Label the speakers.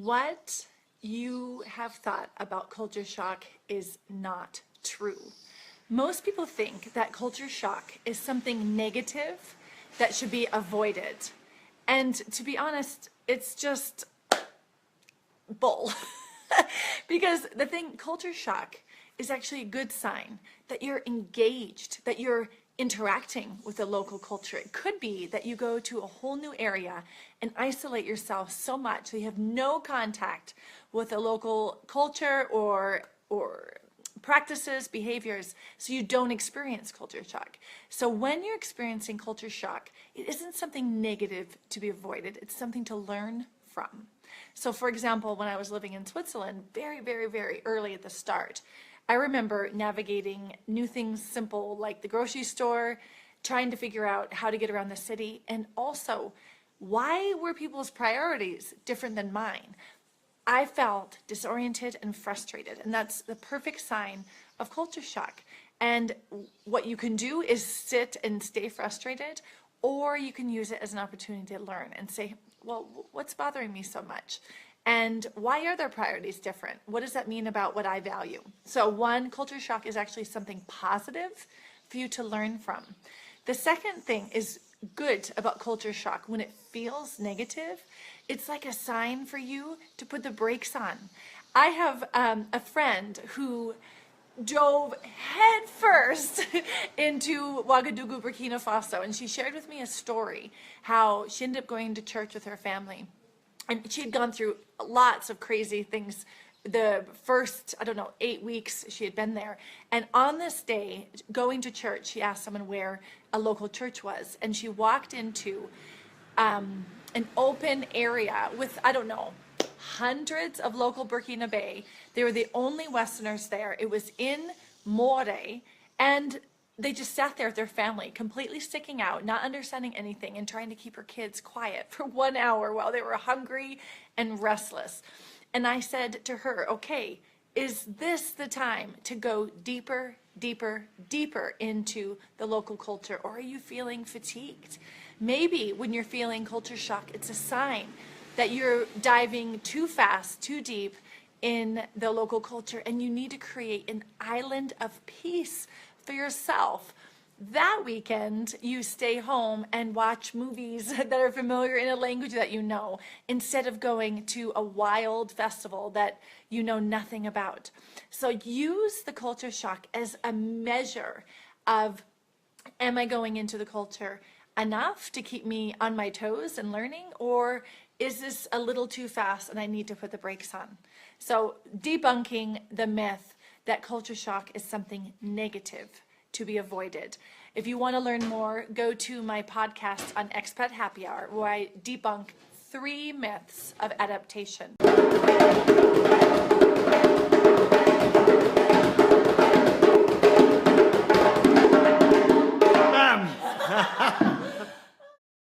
Speaker 1: What you have thought about culture shock is not true. Most people think that culture shock is something negative that should be avoided. And to be honest, it's just bull. Because the thing, culture shock is actually a good sign that you're engaged, that you're interacting with the local culture. It could be that you go to a whole new area and isolate yourself so much that you have no contact with the local culture or practices, behaviors, so you don't experience culture shock. So when you're experiencing culture shock, it isn't something negative to be avoided. It's something to learn from. So for example, when I was living in Switzerland, very, very, very early at the start, I remember navigating new things simple like the grocery store, trying to figure out how to get around the city, and also why were people's priorities different than mine? I felt disoriented and frustrated, and that's the perfect sign of culture shock. And what you can do is sit and stay frustrated, or you can use it as an opportunity to learn and say, well, what's bothering me so much? And why are their priorities different? What does that mean about what I value? So one, culture shock is actually something positive for you to learn from. The second thing is good about culture shock. When it feels negative, it's like a sign for you to put the brakes on. I have a friend who dove headfirst into Ouagadougou, Burkina Faso, and she shared with me a story how she ended up going to church with her family. And she had gone through lots of crazy things the first, 8 weeks she had been there. And on this day, going to church, she asked someone where a local church was. And she walked into an open area with, hundreds of local Burkinabe. They were the only Westerners there. It was in Moree, and they just sat there with their family, completely sticking out, not understanding anything, and trying to keep her kids quiet for 1 hour while they were hungry and restless. And I said to her, okay, is this the time to go deeper, deeper, deeper into the local culture, or are you feeling fatigued? Maybe when you're feeling culture shock, it's a sign that you're diving too fast, too deep in the local culture, and you need to create an island of peace for yourself. That weekend, you stay home and watch movies that are familiar in a language that you know, instead of going to a wild festival that you know nothing about. So use the culture shock as a measure of, am I going into the culture enough to keep me on my toes and learning, or is this a little too fast and I need to put the brakes on? So debunking the myth that culture shock is something negative to be avoided. If you want to learn more, go to my podcast on Expat Happy Hour, where I debunk 3 myths of adaptation.